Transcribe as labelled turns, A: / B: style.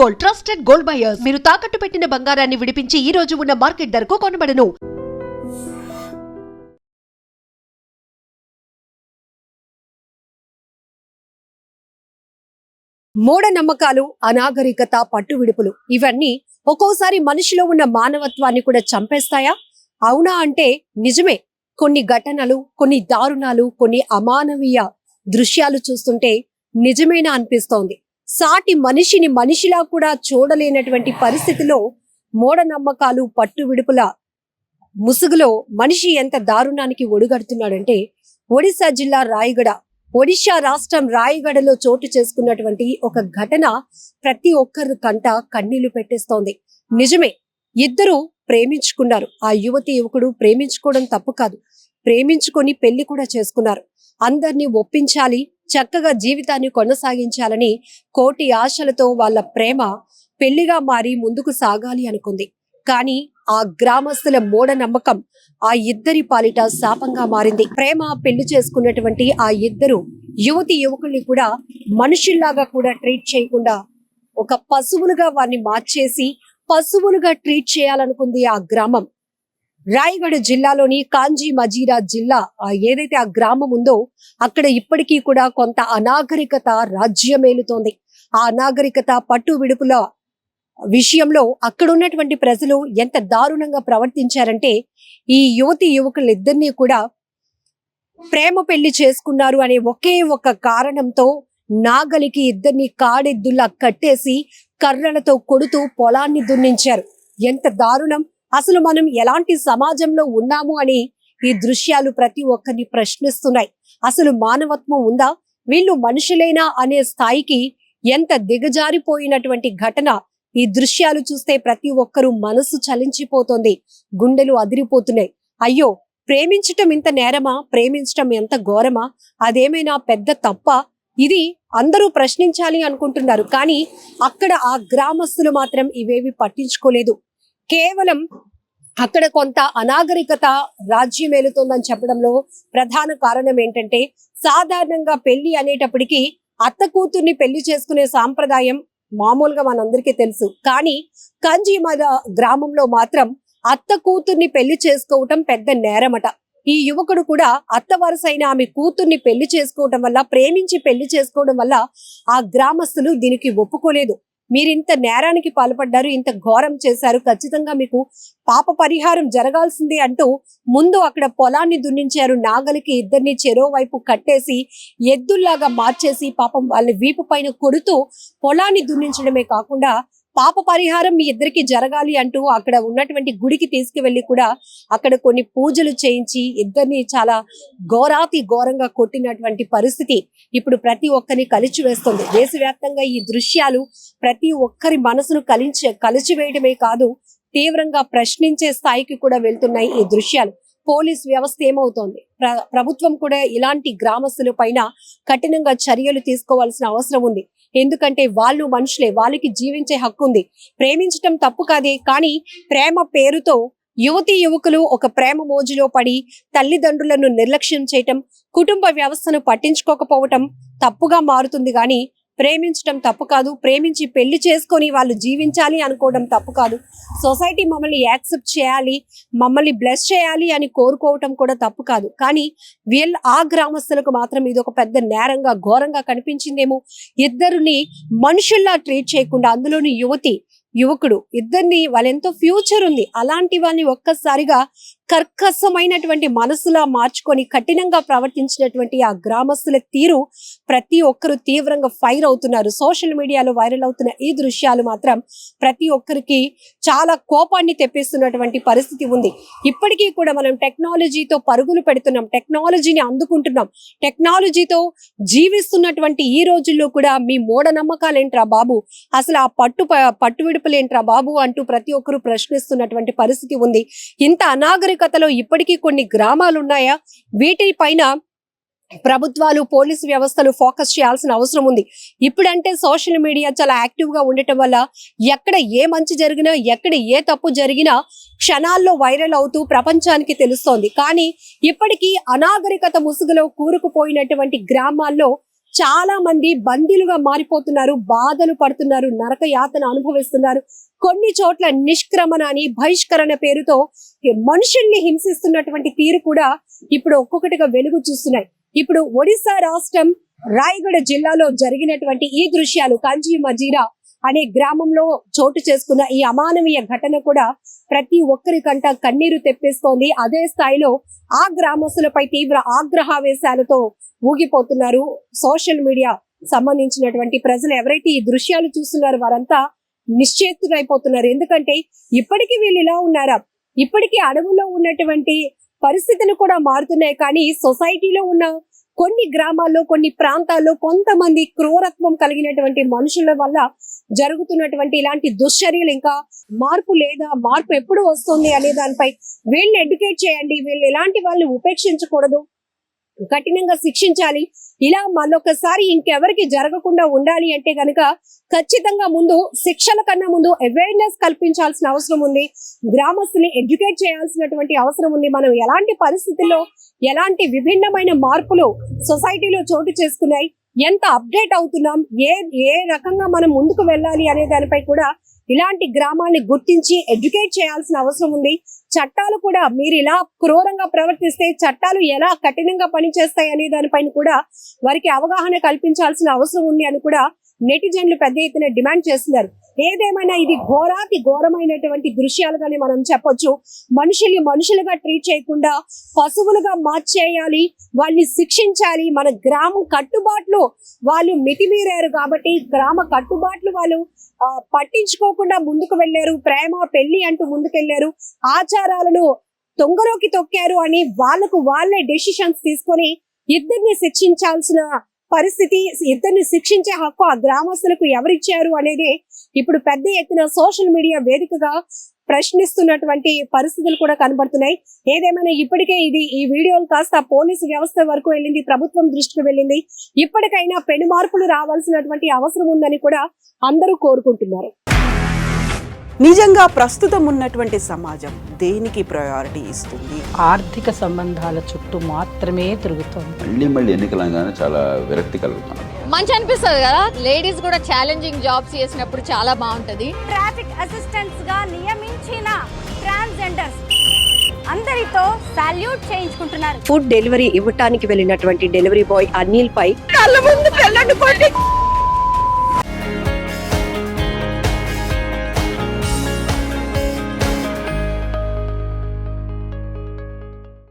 A: Gold, trusted gold buyers. మీరు తాకట్టు పెట్టిన బంగారాన్ని విడిపించి ఈ రోజు ఉన్న మార్కెట్ ధరకు కొనబడను.
B: మూఢనమ్మకాలు, అనాగరికత, పట్టు విడుపులు ఇవన్నీ ఒక్కోసారి మనిషిలో ఉన్న మానవత్వాన్ని కూడా చంపేస్తాయా? అవునా అంటే నిజమే. కొన్ని ఘటనలు, కొన్ని దారుణాలు, కొన్ని అమానవీయ దృశ్యాలు చూస్తుంటే నిజమేనా అనిపిస్తోంది. సాటి మనిషిని మనిషిలా కూడా చూడలేనటువంటి పరిస్థితిలో మూఢనమ్మకాలు, పట్టు విడుపుల ముసుగులో మనిషి ఎంత దారుణానికి ఒడిగడుతున్నాడంటే, ఒడిశా జిల్లా రాయగడ, ఒడిశా రాష్ట్రం రాయగడలో చోటు చేసుకున్నటువంటి ఒక ఘటన ప్రతి ఒక్కరి కంట కన్నీళ్లు పెట్టేస్తోంది. నిజమే, ఇద్దరు ప్రేమించుకున్నారు. ఆ యువకుడు ప్రేమించుకోవడం తప్పు కాదు, ప్రేమించుకొని పెళ్లి కూడా చేసుకున్నారు. అందరినీ ఒప్పించాలి, చక్కగా జీవితాన్ని కొనసాగించాలని కోటి ఆశలతో వాళ్ళ ప్రేమ పెళ్లిగా మారి ముందుకు సాగాలి అనుకుంది. కానీ ఆ గ్రామస్తుల మూఢనమ్మకం ఆ ఇద్దరి పాలిట శాపంగా మారింది. ప్రేమ పెళ్లి చేసుకున్నటువంటి ఆ ఇద్దరు యువకుల్ని కూడా మనుషుల్లాగా కూడా ట్రీట్ చేయకుండా ఒక పశువులుగా వారిని మార్చేసి పశువులుగా ట్రీట్ చేయాలనుకుంది ఆ గ్రామం. రాయగఢ జిల్లాలోని కాంజీ మజీరా జిల్లా ఏదైతే ఆ గ్రామం ఉందో అక్కడ ఇప్పటికీ కూడా కొంత అనాగరికత రాజ్యమేలుతోంది. ఆ అనాగరికత, పట్టు విడుపుల విషయంలో అక్కడ ఉన్నటువంటి ప్రజలు ఎంత దారుణంగా ప్రవర్తించారంటే, ఈ యువకులిద్దరినీ కూడా ప్రేమ పెళ్లి చేసుకున్నారు అనే ఒకే ఒక కారణంతో నాగలికి ఇద్దరిని కాడెద్దుల్లా కట్టేసి కర్రలతో కొడుతూ పొలాన్ని దున్నించారు. ఎంత దారుణం! అసలు మనం ఎలాంటి సమాజంలో ఉన్నాము అని ఈ దృశ్యాలు ప్రతి ఒక్కరిని ప్రశ్నిస్తున్నాయి. అసలు మానవత్వం ఉందా? వీళ్ళు మనుషులేనా అనే స్థాయికి ఎంత దిగజారిపోయినటువంటి ఘటన. ఈ దృశ్యాలు చూస్తే ప్రతి ఒక్కరూ మనసు చలించిపోతుంది, గుండెలు అదిరిపోతున్నాయి. అయ్యో, ప్రేమించటం ఇంత నేరమా? ప్రేమించటం ఎంత ఘోరమా? అదేమైనా పెద్ద తప్ప? ఇది అందరూ ప్రశ్నించాలి అనుకుంటున్నారు. కానీ అక్కడ ఆ గ్రామస్తులు మాత్రం ఇవేవి పట్టించుకోలేదు. కేవలం అక్కడ కొంత అనాగరికత రాజ్యమేలుతోందని చెప్పడంలో ప్రధాన కారణం ఏంటంటే, సాధారణంగా పెళ్లి అనేటప్పటికీ అత్త కూతుర్ని పెళ్లి చేసుకునే సాంప్రదాయం మామూలుగా మనందరికీ తెలుసు. కానీ కంజీమద గ్రామంలో మాత్రం అత్త కూతుర్ని పెళ్లి చేసుకోవటం పెద్ద నేరమట. ఈ యువకుడు కూడా అత్త వరుసైన ఆమె కూతుర్ని పెళ్లి చేసుకోవడం వల్ల, ప్రేమించి పెళ్లి చేసుకోవడం వల్ల ఆ గ్రామస్తులు దీనికి ఒప్పుకోలేదు. మీరు ఇంత నేరానికి పాల్పడ్డారు, ఇంత ఘోరం చేశారు, ఖచ్చితంగా మీకు పాప పరిహారం జరగాల్సింది అంటూ ముందు అక్కడ పొలాన్ని దున్నించారు. నాగలికి ఇద్దరిని చెరో వైపు కట్టేసి ఎద్దుల్లాగా మార్చేసి పాపం వాళ్ళ వీపు పైన కొడుతూ పొలాన్ని దున్నించడమే కాకుండా పాప పరిహారం మీ ఇద్దరికి జరగాలి అంటూ అక్కడ ఉన్నటువంటి గుడికి తీసుకువెళ్లి కూడా అక్కడ కొన్ని పూజలు చేయించి ఇద్దరిని చాలా ఘోరంగా కొట్టినటువంటి పరిస్థితి ఇప్పుడు ప్రతి ఒక్కరిని కలిచివేస్తుంది. దేశవ్యాప్తంగా ఈ దృశ్యాలు ప్రతి ఒక్కరి మనసును కలిచివేయడమే కాదు, తీవ్రంగా ప్రశ్నించే స్థాయికి కూడా వెళ్తున్నాయి ఈ దృశ్యాలు. పోలీస్ వ్యవస్థ ఏమవుతోంది? ప్రభుత్వం కూడా ఇలాంటి గ్రామస్తుల పైన కఠినంగా చర్యలు తీసుకోవాల్సిన అవసరం ఉంది. ఎందుకంటే వాళ్ళు మనుషులే, వాళ్ళకి జీవించే హక్కు ఉంది. ప్రేమించటం తప్పు కాదే, కానీ ప్రేమ పేరుతో యువకులు ఒక ప్రేమ మోజులో పడి తల్లిదండ్రులను నిర్లక్ష్యం చేయటం, కుటుంబ వ్యవస్థను పట్టించుకోకపోవటం తప్పుగా మారుతుంది. కానీ ప్రేమించటం తప్పు కాదు, ప్రేమించి పెళ్లి చేసుకొని వాళ్ళు జీవించాలి అనుకోవడం తప్పు కాదు. సొసైటీ మమ్మల్ని యాక్సెప్ట్ చేయాలి, మమ్మల్ని బ్లెస్ చేయాలి అని కోరుకోవటం కూడా తప్పు కాదు. కానీ ఆ గ్రామస్తులకు మాత్రం ఇది ఒక పెద్ద నేరంగా, ఘోరంగా కనిపించిందేమో. ఇద్దరిని మనుషుల్లా ట్రీట్ చేయకుండా, అందులోని యువకుడు ఇద్దరిని, వాళ్ళెంతో ఫ్యూచర్ ఉంది, అలాంటి వాళ్ళని ఒక్కసారిగా కర్కశమైనటువంటి మనసులా మార్చుకొని కఠినంగా ప్రవర్తించినటువంటి ఆ గ్రామస్తుల తీరు ప్రతి ఒక్కరు తీవ్రంగా ఫైర్ అవుతున్నారు. సోషల్ మీడియాలో వైరల్ అవుతున్న ఈ దృశ్యాలు మాత్రం ప్రతి ఒక్కరికి చాలా కోపాన్ని తెప్పిస్తున్నటువంటి పరిస్థితి ఉంది. ఇప్పటికీ కూడా మనం టెక్నాలజీతో పరుగులు పెడుతున్నాం, టెక్నాలజీని అందుకుంటున్నాం, టెక్నాలజీతో జీవిస్తున్నటువంటి ఈ రోజుల్లో కూడా మీ మూఢనమ్మకాలేంట్రా బాబు, అసలు ఆ పట్టు విడుపులేంట్రా బాబు అంటూ ప్రతి ఒక్కరు ప్రశ్నిస్తున్నటువంటి పరిస్థితి ఉంది. ఇంత అనాగరికతలో ఇప్పటికీ కొన్ని గ్రామాలు ఉన్నాయా? వీటిపైన ప్రభుత్వాలు, పోలీసు వ్యవస్థలు ఫోకస్ చేయాల్సిన అవసరం ఉంది. ఇప్పుడంటే సోషల్ మీడియా చాలా యాక్టివ్ గా ఉండటం వల్ల ఎక్కడ ఏ మంచి జరిగినా, ఎక్కడ ఏ తప్పు జరిగినా క్షణాల్లో వైరల్ అవుతూ ప్రపంచానికి తెలుస్తోంది. కానీ ఇప్పటికీ అనాగరికత ముసుగులో కూరుకుపోయినటువంటి గ్రామాల్లో చాలా మంది బందీలుగా మారిపోతున్నారు, బాధలు పడుతున్నారు, నరక యాతన అనుభవిస్తున్నారు. కొన్ని చోట్ల నిష్క్రమణ అని బహిష్కరణ పేరుతో మనుషుల్ని హింసిస్తున్నటువంటి తీరు కూడా ఇప్పుడు ఒక్కొక్కటిగా వెలుగు చూస్తున్నాయి. ఇప్పుడు ఒడిశా రాష్ట్రం రాయగఢ జిల్లాలో జరిగినటువంటి ఈ దృశ్యాలు కంచి మజీరా అనే గ్రామంలో చోటు చేసుకున్న ఈ అమానవీయ ఘటన కూడా ప్రతి ఒక్కరికంట కన్నీరు తెప్పిస్తోంది. అదే స్థాయిలో ఆ గ్రామస్తులపై తీవ్ర ఆగ్రహావేశాలతో ఊగిపోతున్నారు. సోషల్ మీడియా సంబంధించినటువంటి ప్రజలు ఎవరైతే ఈ దృశ్యాలు చూస్తున్నారు వారంతా నిశ్చేతులైపోతున్నారు. ఎందుకంటే ఇప్పటికీ వీళ్ళు ఇలా ఉన్నారా, ఇప్పటికీ అడవుల్లో ఉన్నటువంటి పరిస్థితులు కూడా మారుతున్నాయి. కానీ సొసైటీలో ఉన్న కొన్ని గ్రామాల్లో, కొన్ని ప్రాంతాల్లో కొంతమంది క్రూరత్వం కలిగినటువంటి మనుషుల వల్ల జరుగుతున్నటువంటి ఇలాంటి దుశ్చర్యలు ఇంకా మార్పు లేదా, మార్పు ఎప్పుడు వస్తుంది అనే దానిపై వీళ్ళని ఎడ్యుకేట్ చేయండి. వీళ్ళు ఎలాంటి వాళ్ళని ఉపేక్షించకూడదు, కఠినంగా శిక్షించాలి. ఇలా మళ్ళొకసారి ఇంకెవరికి జరగకుండా ఉండాలి అంటే గనక ఖచ్చితంగా ముందు శిక్షల కన్నా ముందు అవేర్నెస్ కల్పించాల్సిన అవసరం ఉంది. గ్రామస్తుల్ని ఎడ్యుకేట్ చేయాల్సినటువంటి అవసరం ఉంది. మనం ఎలాంటి పరిస్థితుల్లో ఎలాంటి విభిన్నమైన మార్పులు సొసైటీలో చోటు చేసుకున్నాయి, ఎంత అప్డేట్ అవుతున్నాం, ఏ రకంగా మనం ముందుకు వెళ్ళాలి అనే దానిపై కూడా ఇలాంటి గ్రామాన్ని గుర్తించి ఎడ్యుకేట్ చేయాల్సిన అవసరం ఉంది. చట్టాలు కూడా మీరు ఇలా క్రూరంగా ప్రవర్తిస్తే చట్టాలు ఎలా కఠినంగా పనిచేస్తాయి అనే దానిపైన కూడా వారికి అవగాహన కల్పించాల్సిన అవసరం ఉంది అని కూడా నెటిజన్లు పెద్ద ఎత్తున డిమాండ్ చేస్తున్నారు. ఏదేమైనా ఇది ఘోరాతి ఘోరమైనటువంటి దృశ్యాలుగానే మనం చెప్పొచ్చు. మనుషుల్ని మనుషులుగా ట్రీట్ చేయకుండా పశువులుగా మార్చేయాలి, వాళ్ళని శిక్షించాలి. మన గ్రామం కట్టుబాట్లు వాళ్ళు మితిమీరారు కాబట్టి గ్రామ కట్టుబాట్లు వాళ్ళు పట్టించుకోకుండా ముందుకు వెళ్ళారు. ప్రేమ పెళ్లి అంటూ ముందుకెళ్లారు, ఆచారాలను తొంగలోకి తొక్కారు అని వాళ్ళకు వాళ్ళే డెసిషన్స్ తీసుకొని ఇద్దరిని శిక్షించాల్సిన పరిస్థితి, ఇద్దరిని శిక్షించే హక్కు ఆ గ్రామస్తులకు ఎవరిచ్చారు అనేది ఇప్పుడు పెద్ద ఎత్తున సోషల్ మీడియా వేదికగా ప్రశ్నిస్తున్నటువంటి పరిస్థితులు కూడా కనబడుతున్నాయి. ఏదేమైనా ఇప్పటికే ఈ వీడియోలు కాస్త పోలీసు వ్యవస్థ వరకు వెళ్ళింది, ప్రభుత్వం దృష్టికి వెళ్ళింది. ఇప్పటికైనా పెను మార్పులు రావాల్సినటువంటి అవసరం ఉందని కూడా అందరూ కోరుకుంటున్నారు.
C: నిజంగా ప్రస్తుతం ఉన్నటువంటి సమాజం దేనికి ప్రయారిటీ ఇస్తుంది?
D: ఆర్థిక సంబంధాల చుట్టూ మాత్రమే తిరుగుతోంది.
E: మళ్ళీ ఎన్నికలంగానే చాలా విరక్తి కలుగుతున్నాం.
F: మంచి అనిపిస్తుంది కదా, లేడీస్ కూడా ఛాలెంజింగ్ జాబ్స్ చేసినప్పుడు చాలా బాగుంటది.
G: ట్రాఫిక్ అసిస్టెంట్స్ గా నియమించిన ట్రాన్స్జెండర్స్ అందరితో సాల్యూట్ చేయించుకుంటున్నారు.
B: ఫుడ్ డెలివరీ ఇవ్వటానికి వెళ్ళినటువంటి డెలివరీ బాయ్ అనిల్ పై